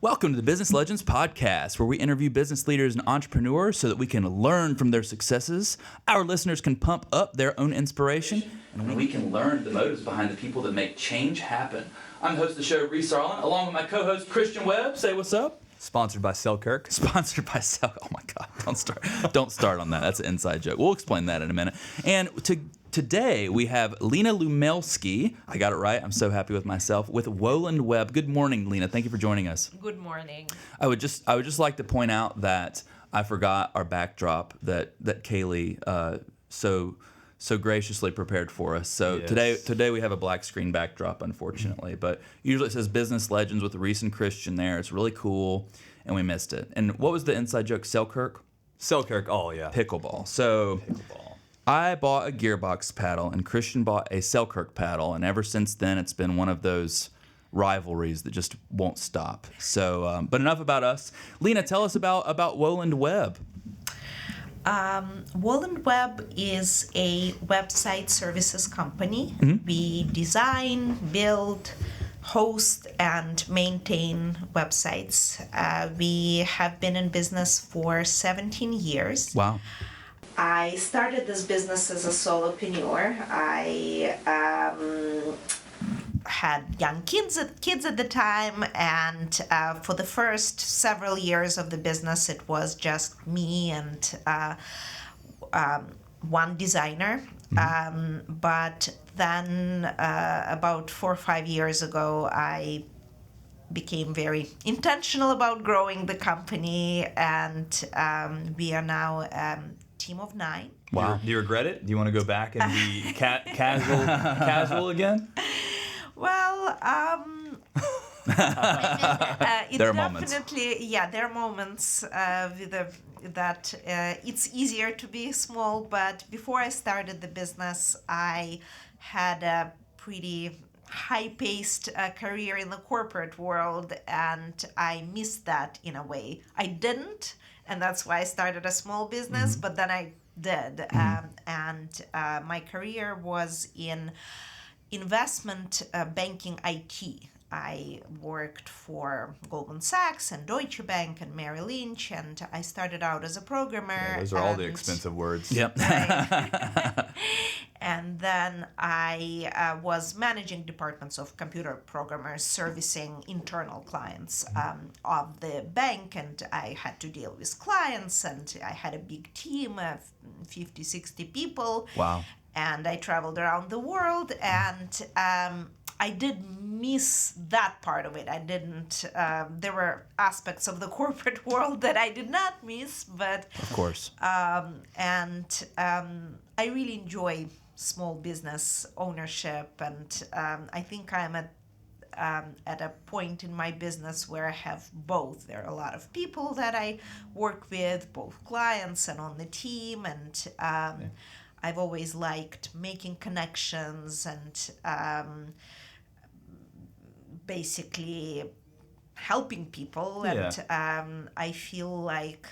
Welcome to the Business Legends Podcast, where we interview business leaders and entrepreneurs so that we can learn from their successes, our listeners can pump up their own inspiration, and we can learn the motives behind the people that make change happen. I'm the host of the show, Reese Arlen, along with my co-host, Christian Webb. Say what's up. Sponsored by Selkirk. Sponsored by Selkirk. Oh my God, don't start on that. That's an inside joke. We'll explain that in a minute. And today we have Lena Lumelsky. I got it right. I'm so happy with myself. With Walden Web. Good morning, Lena. Thank you for joining us. Good morning. I would just like to point out that I forgot our backdrop that Kaylee so graciously prepared for us. So Yes. today we have a black screen backdrop, unfortunately. But usually it says Business Legends with Reese and Christian there. It's really cool, and we missed it. And what was the inside joke? Selkirk? Selkirk, oh yeah. Pickleball. So Pickleball. I bought a Gearbox paddle, and Christian bought a Selkirk paddle. And ever since then, it's been one of those rivalries that just won't stop. So, but enough about us. Lena, tell us about Woland Web. Walden Web is a website services company. Mm-hmm. We design, build, host, and maintain websites. We have been in business for 17 years. Wow. I started this business as a solopreneur. I had young kids at the time, and for the first several years of the business, it was just me and one designer. But then about 4 or 5 years ago, I became very intentional about growing the company, and we are now a team of 9. Wow. Do you regret it? Do you want to go back and be casual again? Well, There are moments. There are moments that it's easier to be small. But before I started the business, I had a pretty high-paced career in the corporate world, and I missed that in a way. I didn't, and that's why I started a small business. But then I did, and my career was in investment banking IT. I worked for Goldman Sachs and Deutsche Bank and Merrill Lynch, and I started out as a programmer. Yeah, those are all the expensive words. Yep. And then I was managing departments of computer programmers servicing internal clients of the bank, and I had to deal with clients, and I had a big team of 50, 60 people. Wow. And I traveled around the world, and I did miss that part of it. I didn't, there were aspects of the corporate world that I did not miss, but Of course. I really enjoy small business ownership, and I think I'm at a point in my business where I have both. There are a lot of people that I work with, both clients and on the team, and I've always liked making connections and basically helping people, and I feel like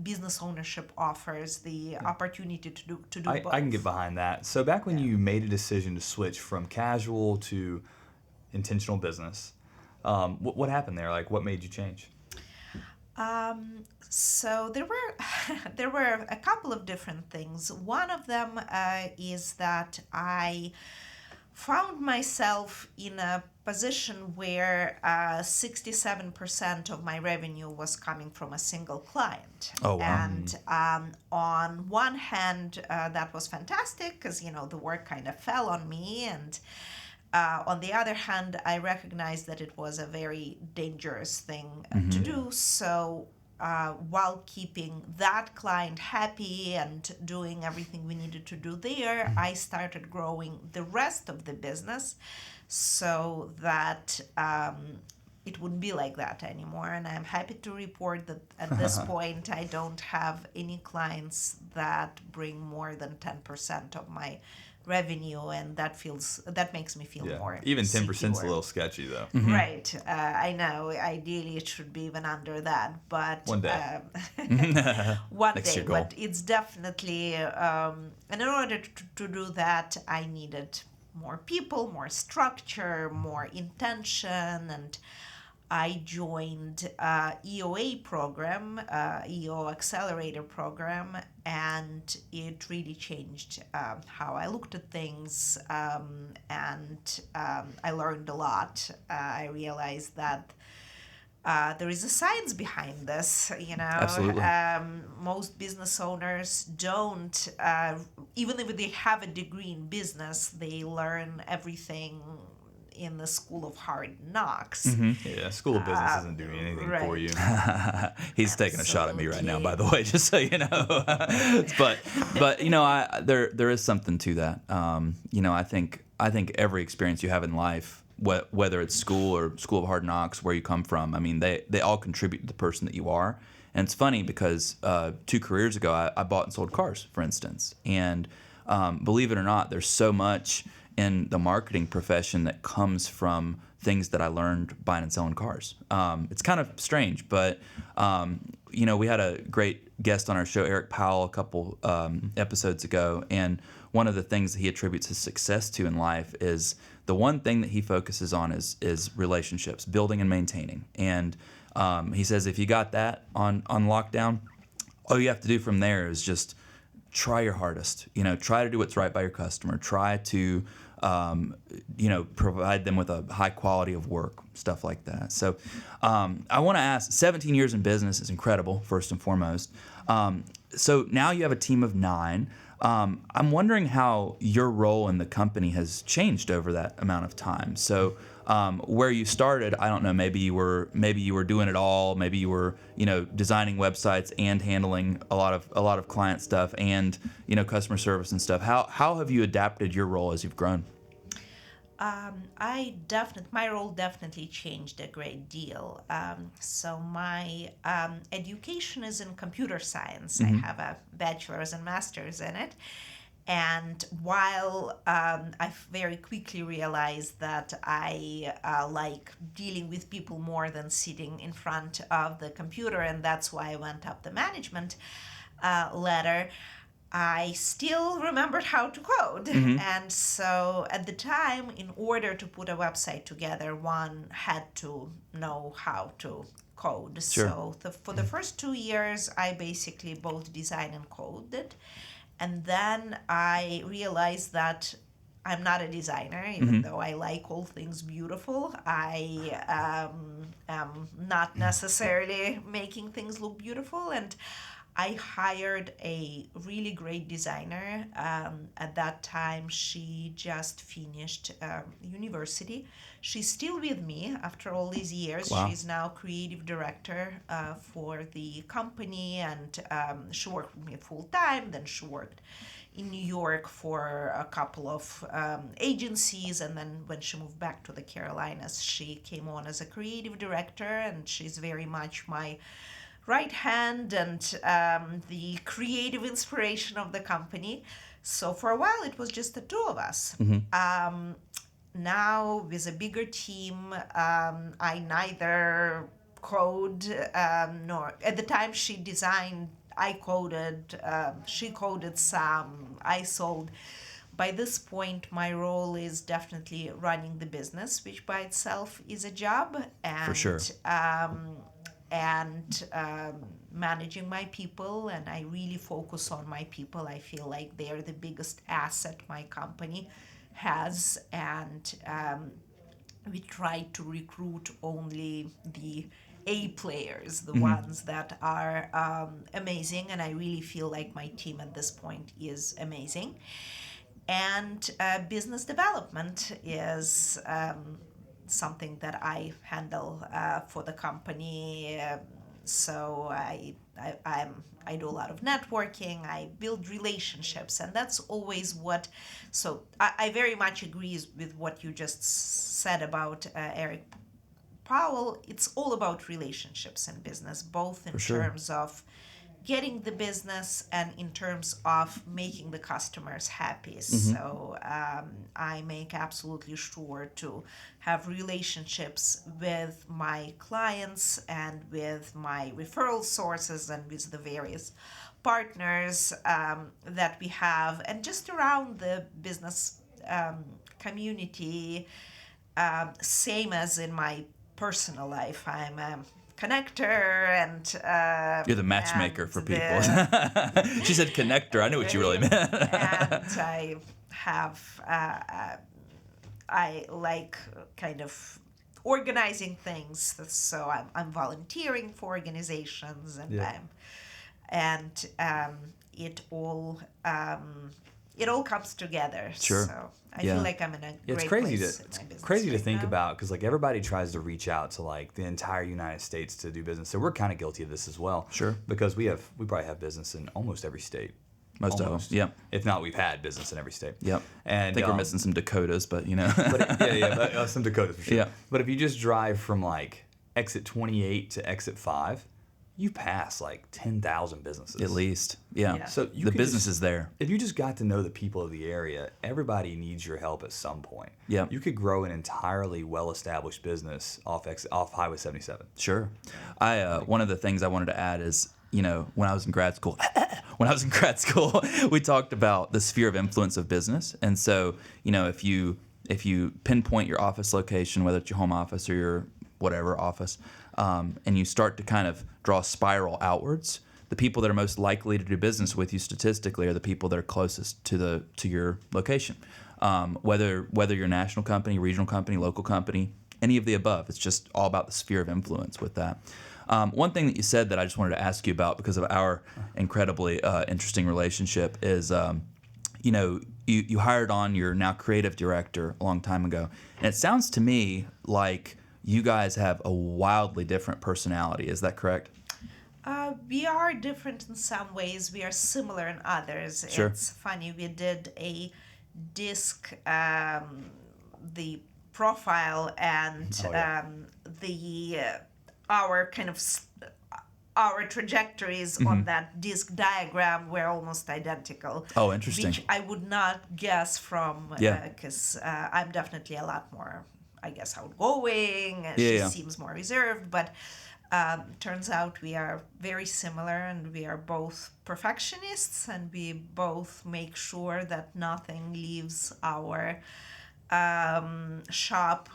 business ownership offers the opportunity to do both. I can get behind that. So back when you made a decision to switch from casual to intentional business, what happened there? Like, what made you change? So there were a couple of different things. One of them is that I found myself in a position where 67% of my revenue was coming from a single client. Oh, wow. And on one hand, that was fantastic because, the work kind of fell on me, and on the other hand, I recognized that it was a very dangerous thing to do. So while keeping that client happy and doing everything we needed to do there, I started growing the rest of the business so that it wouldn't be like that anymore. And I'm happy to report that at this point, I don't have any clients that bring more than 10% of my revenue, and that makes me feel more Even 10% is a secure. little sketchy, though. Right. I know. Ideally, it should be even under that, but One day. One Next day. year goal. But it's definitely, and in order to do that, I needed more people, more structure, more intention, and I joined EOA program, EO Accelerator program, and it really changed how I looked at things, and I learned a lot. I realized that there is a science behind this, Absolutely. Most business owners don't, even if they have a degree in business, they learn everything in the school of hard knocks. Yeah, school of business isn't doing anything for right. you. He's taking a shot at me right now, by the Absolutely. way, just so you know. but there is something to that. I think every experience you have in life, whether it's school or school of hard knocks, where you come from, I mean, they all contribute to the person that you are. And it's funny because 2 careers ago, I bought and sold cars, for instance. And believe it or not, there's so much in the marketing profession that comes from things that I learned buying and selling cars. It's kind of strange, but we had a great guest on our show, Eric Powell, a couple episodes ago, and one of the things that he attributes his success to in life is the one thing that he focuses on is relationships, building and maintaining. And he says if you got that on lockdown, all you have to do from there is just try your hardest. Try to do what's right by your customer. Try to provide them with a high quality of work, stuff like that. So I want to ask, 17 years in business is incredible, first and foremost. So now you have a team of 9. I'm wondering how your role in the company has changed over that amount of time. So where you started, I don't know, maybe you were doing it all. Maybe you were, designing websites and handling a lot of client stuff and, customer service and stuff. How have you adapted your role as you've grown? My role definitely changed a great deal. So my education is in computer science. I have a bachelor's and master's in it. And while I very quickly realized that I like dealing with people more than sitting in front of the computer, and that's why I went up the management ladder, I still remembered how to code. And so at the time, in order to put a website together, one had to know how to code. Sure. So for the first 2 years, I basically both design and coded. And then I realized that I'm not a designer, even though I like all things beautiful. I am not necessarily making things look beautiful. And I hired a really great designer. At that time, she just finished university. She's still with me after all these years. Wow. She's now creative director for the company, and she worked with me full time. Then she worked in New York for a couple of agencies, and then when she moved back to the Carolinas, she came on as a creative director, and she's very much my right hand and the creative inspiration of the company. So for a while, it was just the 2 of us. Now, with a bigger team, I neither code nor at the time she designed, I coded, she coded some, I sold. By this point, my role is definitely running the business, which by itself is a job, and For sure. Managing my people, and I really focus on my people. I feel like they're the biggest asset my company has, and we try to recruit only the A players, the ones that are amazing, and I really feel like my team at this point is amazing. And business development is something that I handle for the company. So I do a lot of networking. I build relationships, and that's always what. So I very much agree with what you just said about Eric Powell. It's all about relationships in business, both in For sure. terms of getting the business and in terms of making the customers happy. So I make absolutely sure to have relationships with my clients and with my referral sources and with the various partners that we have, and just around the business community, same as in my personal life. I'm a connector and You're the matchmaker and for people. She said connector. I knew what you really meant. and I have I like kind of organizing things, so I'm volunteering for organizations, and it all comes together. Sure. So I Yeah. feel like I'm in a It's great crazy place to in my business crazy to right think now. about, because like everybody tries to reach out to like the entire United States to do business. So we're kind of guilty of this as well. Sure. Because we probably have business in almost every state. Most of them. Yep. If not, we've had business in every state. Yep. And I think we're missing some Dakotas, but but, some Dakotas for sure. Yeah. But if you just drive from like exit 28 to exit 5, you pass like 10,000 businesses. At least. Yeah. Yeah. So The business is there. If you just got to know the people of the area, everybody needs your help at some point. Yeah. You could grow an entirely well-established business off Highway 77. Sure. One of the things I wanted to add is, when I was in grad school, we talked about the sphere of influence of business. And so, if you pinpoint your office location, whether it's your home office or your whatever office, and you start to kind of draw a spiral outwards, the people that are most likely to do business with you statistically are the people that are closest to your location. Whether you're a national company, regional company, local company, any of the above. It's just all about the sphere of influence with that. One thing that you said that I just wanted to ask you about because of our incredibly interesting relationship is, you hired on your now creative director a long time ago. And it sounds to me like you guys have a wildly different personality. Is that correct? We are different in some ways. We are similar in others. Sure. It's funny. We did a disc, the profile and our trajectories on that disc diagram were almost identical. Oh, interesting. Which I would not guess from, because I'm definitely a lot more, I guess, outgoing. She seems more reserved, but turns out we are very similar, and we are both perfectionists, and we both make sure that nothing leaves our shop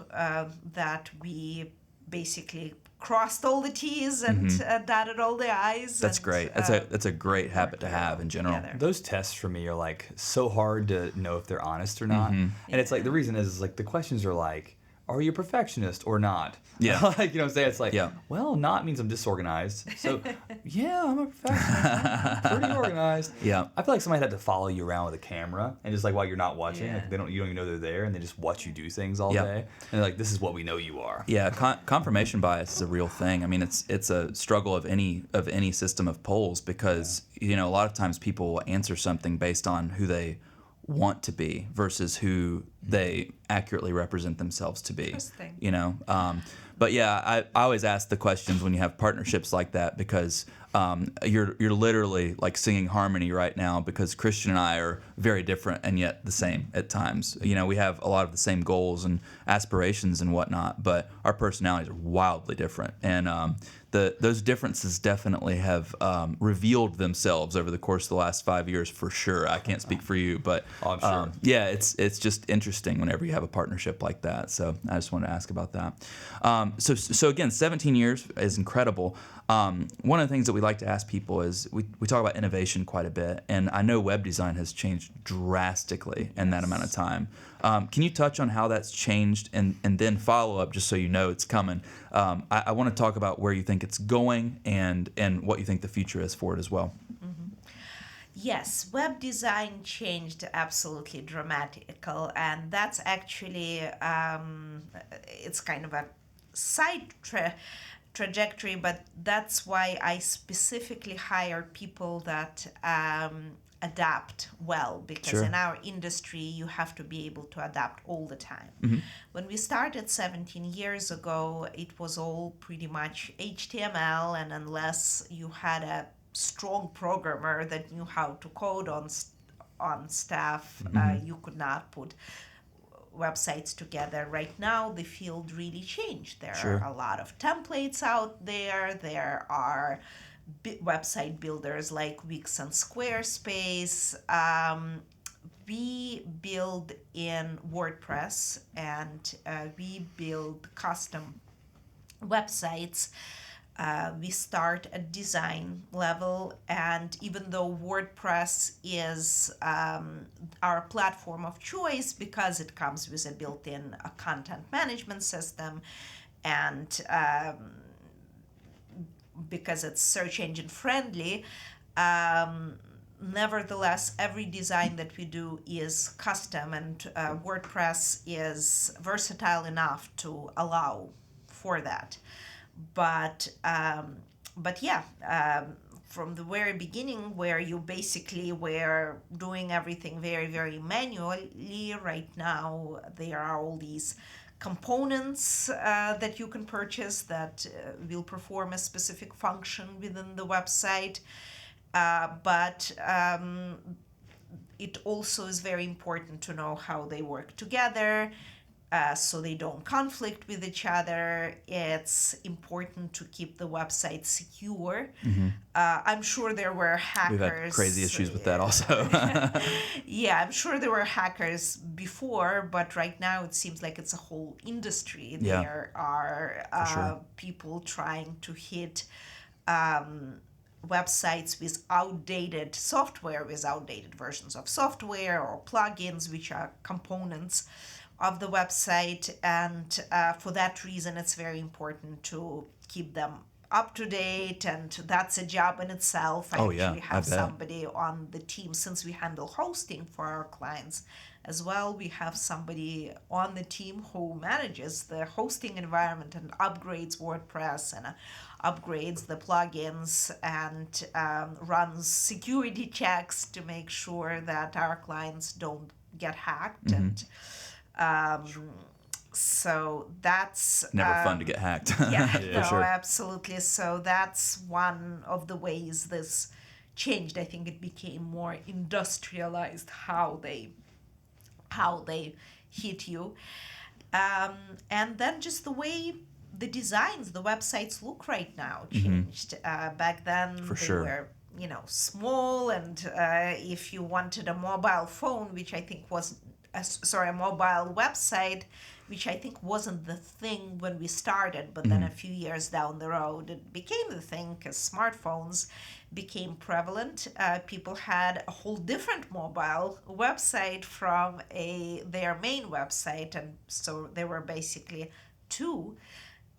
that we basically crossed all the T's and dotted all the I's. That's great. That's a great habit to have in general. together. Those tests for me are like so hard to know if they're honest or not. And it's like the reason is like the questions are like, are you a perfectionist or not? Yeah. Like, you know what I'm saying? It's like, well, not means I'm disorganized. So, yeah, I'm a perfectionist. I'm pretty organized. Yeah. I feel like somebody had to follow you around with a camera and just like while you're not watching, like you don't even know they're there, and they just watch you do things all day. And they're like, this is what we know you are. Yeah, confirmation bias is a real thing. I mean, it's a struggle of any system of polls because a lot of times people will answer something based on who they want to be versus who they accurately represent themselves to be. Interesting. But yeah, I always ask the questions when you have partnerships like that because you're literally like singing harmony right now because Christian and I are very different and yet the same at times. We have a lot of the same goals and aspirations and whatnot, but our personalities are wildly different. And those differences definitely have revealed themselves over the course of the last 5 years for sure. I can't speak for you, but I'm sure. it's just interesting whenever you have a partnership like that. So I just wanted to ask about that. So again, 17 years is incredible. One of the things that we like to ask people is we talk about innovation quite a bit, and I know web design has changed drastically in that amount of time. Can you touch on how that's changed and then follow up just so you know it's coming? I want to talk about where you think it's going and what you think the future is for it as well. Yes, web design changed absolutely dramatical, and that's actually it's kind of a side trajectory, but that's why I specifically hire people that adapt well, because in our industry you have to be able to adapt all the time. When we started 17 years ago, it was all pretty much HTML, and unless you had a strong programmer that knew how to code on staff, you could not put websites together. Right now the field really changed. There are a lot of templates out there. There are website builders like Wix and Squarespace. We build in WordPress, and we build custom websites. We start at design level, and even though WordPress is our platform of choice because it comes with a built-in content management system, and because it's search engine friendly, nevertheless, every design that we do is custom, and WordPress is versatile enough to allow for that. But yeah, from the very beginning, where you basically were doing everything very, very manually, right now there are all these components that you can purchase that will perform a specific function within the website. But it also is very important to know how they work together, so they don't conflict with each other. It's important to keep the website secure. I'm sure there were hackers. We've had crazy issues with that also. Yeah, I'm sure there were hackers before, but right now it seems like it's a whole industry. Yeah, There are sure. people trying to hit websites with outdated software, with outdated versions of software or plugins, which are components of the website. And for that reason, it's very important to keep them up to date, and that's a job in itself. I actually have somebody on the team, since we handle hosting for our clients as well. We have somebody on the team who manages the hosting environment and upgrades WordPress and upgrades the plugins and runs security checks to make sure that our clients don't get hacked. And so that's Never fun to get hacked. yeah, For no, sure. absolutely. So that's one of the ways this changed. I think it became more industrialized how they hit you, and then just the way the designs, the websites look right now changed. Back then For they sure. were small, and if you wanted a mobile phone, which I think was a mobile website, which I think wasn't the thing when we started, but then a few years down the road it became the thing because smartphones became prevalent. People had a whole different mobile website from their main website, and so there were basically two.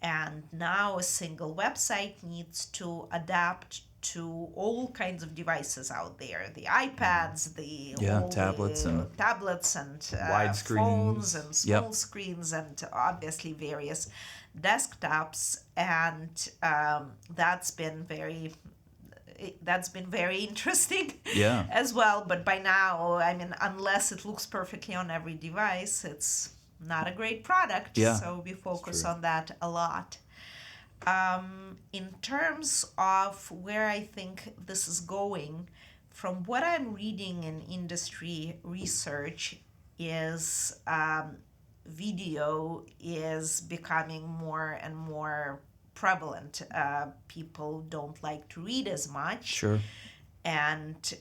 And now a single website needs to adapt to all kinds of devices out there: the iPads, tablets and wide phones screens. and small screens, and obviously various desktops. And that's been very interesting as well. But by now, I mean, unless it looks perfectly on every device, it's not a great product. So we focus on that a lot. In terms of where I think this is going, from what I'm reading in industry research, is video is becoming more and more prevalent. People don't like to read as much. Sure. And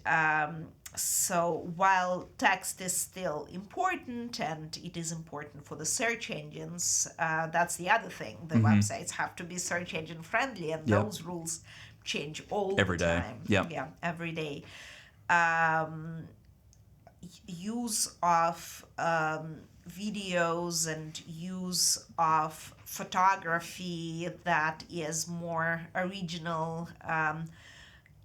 so while text is still important, and it is important for the search engines, that's the other thing. The websites have to be search engine friendly, and those rules change all every the day. time. Yeah, every day. Use of videos and use of photography that is more original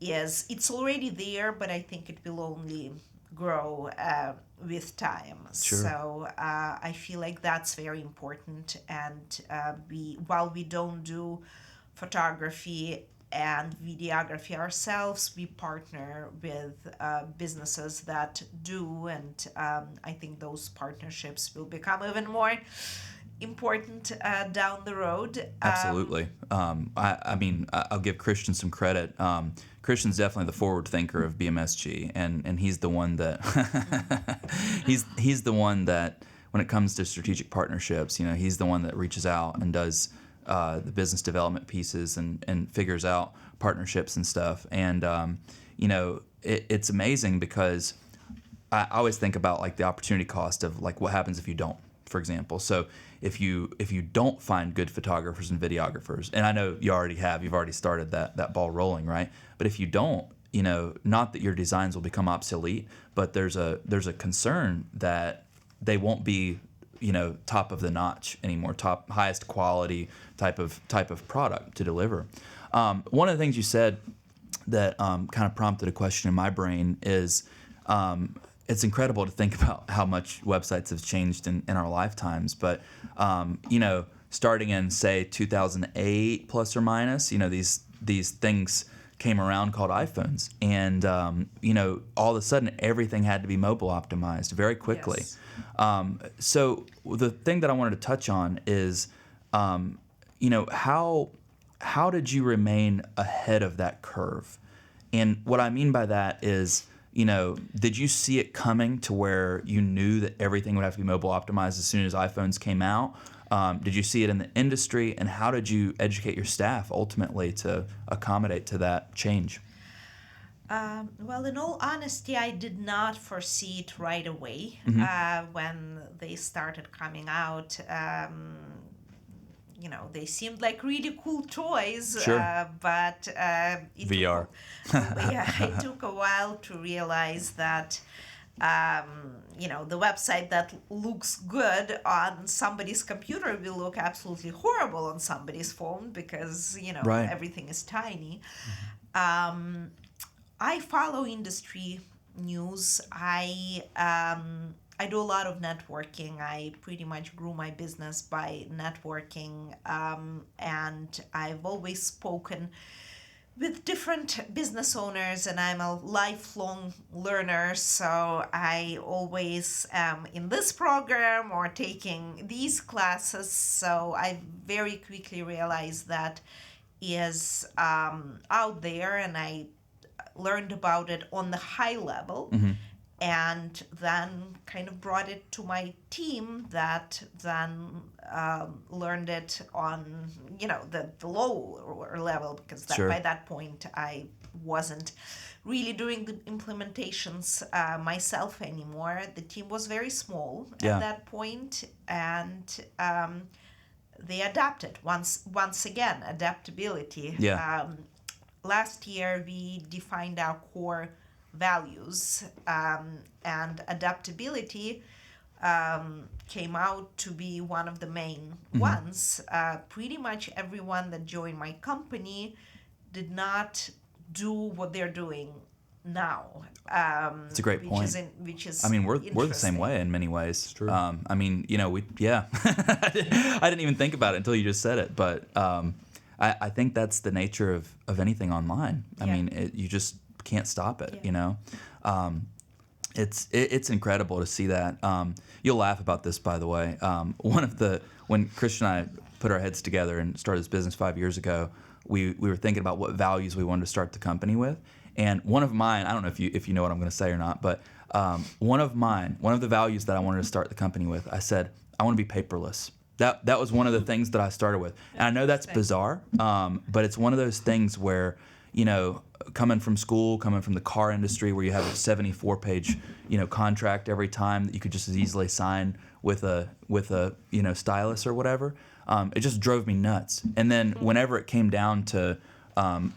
it's already there, but I think it will only grow with time. Sure. So I feel like that's very important. And while we don't do photography and videography ourselves, we partner with businesses that do, and I think those partnerships will become even more important down the road. Absolutely. I mean, I'll give Christian some credit. Christian's definitely the forward thinker of BMSG, and he's the one that he's the one that, when it comes to strategic partnerships, he's the one that reaches out and does the business development pieces and figures out partnerships and stuff. And it's amazing because I always think about like the opportunity cost of like what happens if you don't for example. So if you don't find good photographers and videographers, and I know you've already started that ball rolling, right? But if you don't, not that your designs will become obsolete, but there's a concern that they won't be, top of the notch anymore, highest quality type of product to deliver. One of the things you said that kind of prompted a question in my brain is, it's incredible to think about how much websites have changed in our lifetimes. But, starting in, say, 2008 plus or minus, these things came around called iPhones. And, all of a sudden everything had to be mobile optimized very quickly. Yes. So the thing that I wanted to touch on is, how did you remain ahead of that curve? And what I mean by that is, did you see it coming to where you knew that everything would have to be mobile optimized as soon as iPhones came out? Did you see it in the industry? And how did you educate your staff ultimately to accommodate to that change? Well, in all honesty, I did not foresee it right away. When they started coming out. They seemed like really cool toys, Sure. but VR. It took a while to realize that, the website that looks good on somebody's computer will look absolutely horrible on somebody's phone because, Right. everything is tiny. I follow industry news. I do a lot of networking. I pretty much grew my business by networking, and I've always spoken with different business owners, and I'm a lifelong learner, so I always am in this program or taking these classes, so I very quickly realized that is out there, and I learned about it on the high level. And then kind of brought it to my team that then learned it on, the lower level, because Sure. by that point I wasn't really doing the implementations myself anymore. The team was very small Yeah. at that point, and they adapted. Once again, adaptability. Yeah. Last year we defined our core values, and adaptability came out to be one of the main ones. Pretty much everyone that joined my company did not do what they're doing now. It's a great point. Which is I mean, we're the same interesting. way in many ways. It's true. I mean, I didn't even think about it until you just said it, but I think that's the nature of anything online. I Yeah. mean, you just can't stop it. Yeah. It's incredible to see that. You'll laugh about this, by the way. When Christian and I put our heads together and started this business 5 years ago, we were thinking about what values we wanted to start the company with. And one of mine, I don't know if you know what I'm going to say or not, but one of the values that I wanted to start the company with, I said, I want to be paperless. That was one of the things that I started with. And I know that's bizarre, but it's one of those things where, coming from school, coming from the car industry where you have a 74-page, contract every time that you could just as easily sign with a stylus or whatever, it just drove me nuts. And then whenever it came down to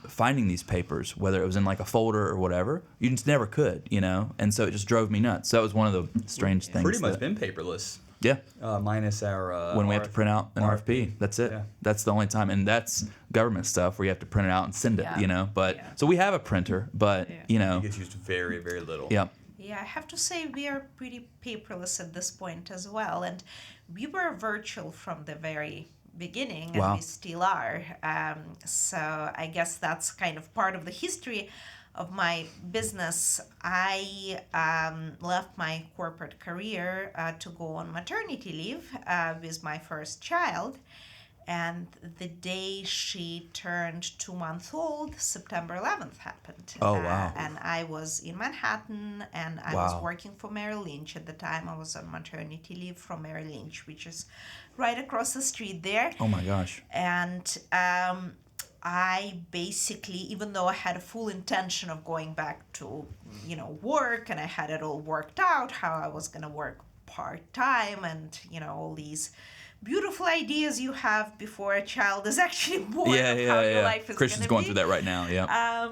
finding these papers, whether it was in like a folder or whatever, you just never could, and so it just drove me nuts. So that was one of the strange things. Pretty much been paperless. Yeah. Minus our When we have to print out an RFP. That's it. Yeah. That's the only time. And that's government stuff where you have to print it out and send it, Yeah. But Yeah. so we have a printer, but, It gets used very, very little. Yeah. Yeah, I have to say we are pretty paperless at this point as well, and we were virtual from the very beginning, and Wow. we still are. So I guess that's kind of part of the history of my business. I left my corporate career to go on maternity leave with my first child. And the day she turned 2 months old, September 11th happened. Oh, wow. And I was in Manhattan, and I Wow. was working for Merrill Lynch at the time. I was on maternity leave from Merrill Lynch, which is right across the street there. Oh my gosh. And I basically, even though I had a full intention of going back to, work, and I had it all worked out, how I was going to work part-time, and all these beautiful ideas you have before a child is actually born of how your life is Christian's gonna going through that right now. Yeah.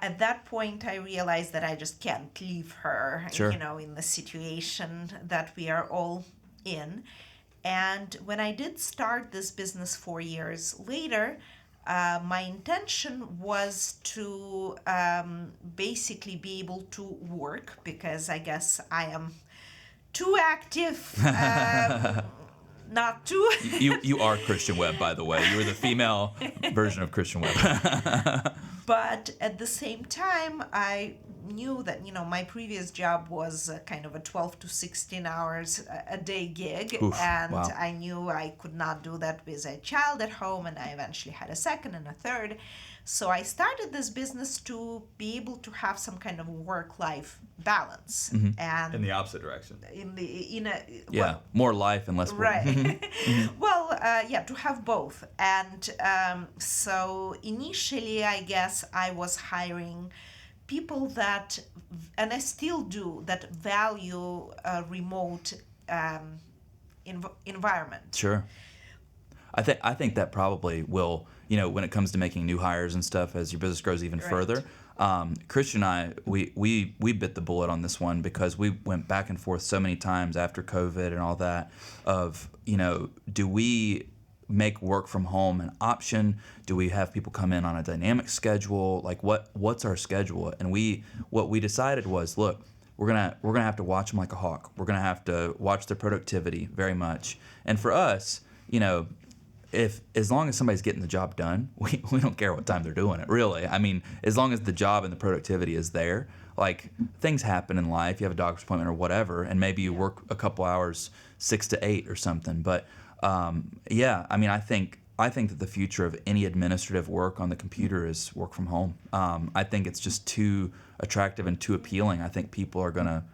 At that point, I realized that I just can't leave her, Sure. in the situation that we are all in. And when I did start this business 4 years later, my intention was to basically be able to work, because I guess I am too active, not too. You are Christian Web, by the way. You were the female version of Christian Web. But at the same time, I knew that, my previous job was kind of a 12 to 16 hours a day gig. Oof, and wow. I knew I could not do that with a child at home. And I eventually had a second and a third. So I started this business to be able to have some kind of work-life balance. And In the opposite direction. More life and less work. Right. Well, to have both. And so initially, I guess I was hiring people that, and I still do, that value a remote environment. Sure. I think that probably will, when it comes to making new hires and stuff, as your business grows even Right. further. Christian and I, we bit the bullet on this one because we went back and forth so many times after COVID and all that of, do we make work from home an option? Do we have people come in on a dynamic schedule? Like what's our schedule? And what we decided was, look, we're gonna have to watch them like a hawk. We're gonna have to watch their productivity very much. And for us, if as long as somebody's getting the job done, we don't care what time they're doing it, really. I mean, as long as the job and the productivity is there, like things happen in life, you have a doctor's appointment or whatever, and maybe you work a couple hours, 6 to 8 or something. But I think that the future of any administrative work on the computer is work from home. I think it's just too attractive and too appealing. I think people are gonna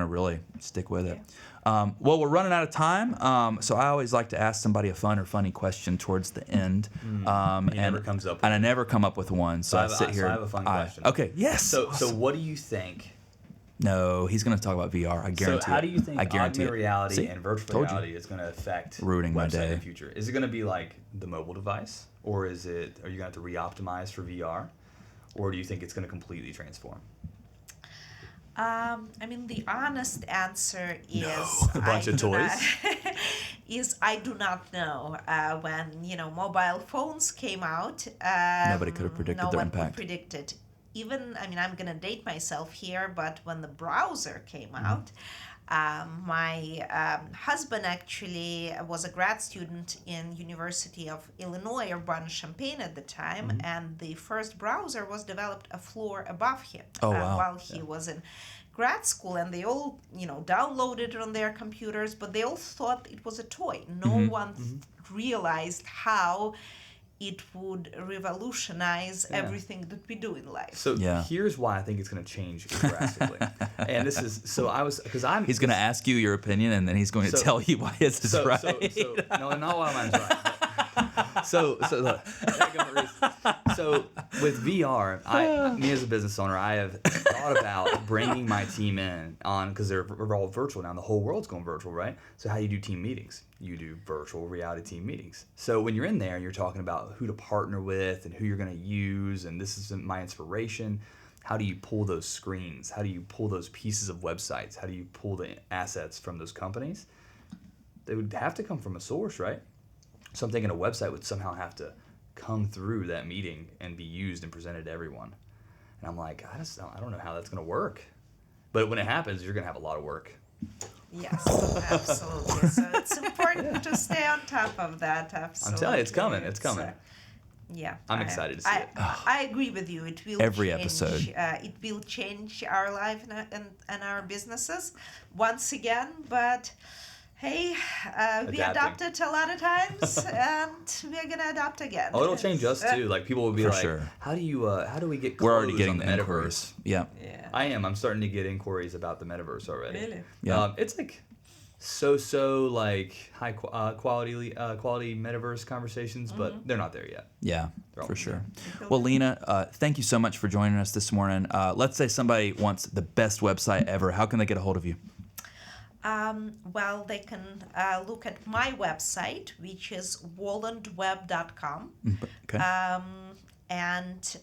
really stick with it. Well, we're running out of time, so I always like to ask somebody a fun or funny question towards the end. Never comes up with and I never come up with one, so I sit here. So I have a fun question. Okay, yes. So what do you think? No, he's going to talk about VR. I guarantee. So how do you think augmented it. reality See? and virtual Told you. reality is going to affect Ruining my website day. in the future? Is it going to be like the mobile device, or are you going to have to re-optimize for VR, or do you think it's going to completely transform? The honest answer is A bunch of toys? I do not know. When mobile phones came out, Nobody could have predicted no their one impact. Could predict it. Even I'm gonna date myself here, but when the browser came out, my husband actually was a grad student in University of Illinois, Urbana-Champaign at the time, and the first browser was developed a floor above him. Oh, wow. While he was in grad school, and they all downloaded it on their computers, but they all thought it was a toy. No one realized how it would revolutionize everything that we do in life. So here's why I think it's going to change drastically. And this is He's going to ask you your opinion, and then he's going to tell you why his is right. No, not why mine's right. So with VR, me as a business owner, I have thought about bringing my team in on, because we're all virtual now. The whole world's going virtual, right? So how do you do team meetings? You do virtual reality team meetings. So when you're in there and you're talking about who to partner with and who you're going to use, and this is my inspiration, how do you pull those screens? How do you pull those pieces of websites? How do you pull the assets from those companies? They would have to come from a source, right? So I'm thinking a website would somehow have to come through that meeting and be used and presented to everyone. And I'm like, I don't know how that's going to work. But when it happens, you're going to have a lot of work. Yes, absolutely. So it's important to stay on top of that. Absolutely. I'm telling you, it's coming. It's coming. I'm excited to see it. I agree with you. It will Every change, episode. It will change our life and our businesses once again. But hey, we adapted a lot of times, and we're gonna adapt again. Oh, it'll change us too. Like people will be like, sure. How do we get? We're already getting the the metaverse? inquiries. Yeah. I'm starting to get inquiries about the metaverse already. Really? Yeah. It's like so like high quality metaverse conversations, but they're not there yet. Yeah, all for sure. there. Well, Lena, thank you so much for joining us this morning. Let's say somebody wants the best website ever. How can they get a hold of you? Well, they can look at my website, which is waldenweb.com. Okay. And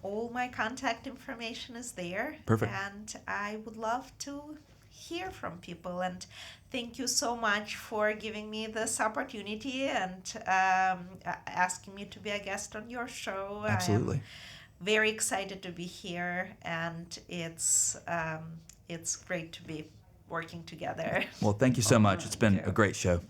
all my contact information is there. Perfect. And I would love to hear from people. And thank you so much for giving me this opportunity and asking me to be a guest on your show. Absolutely. I am very excited to be here, and it's great to be working together. Well, thank you so much. It's been Thank you. a great show.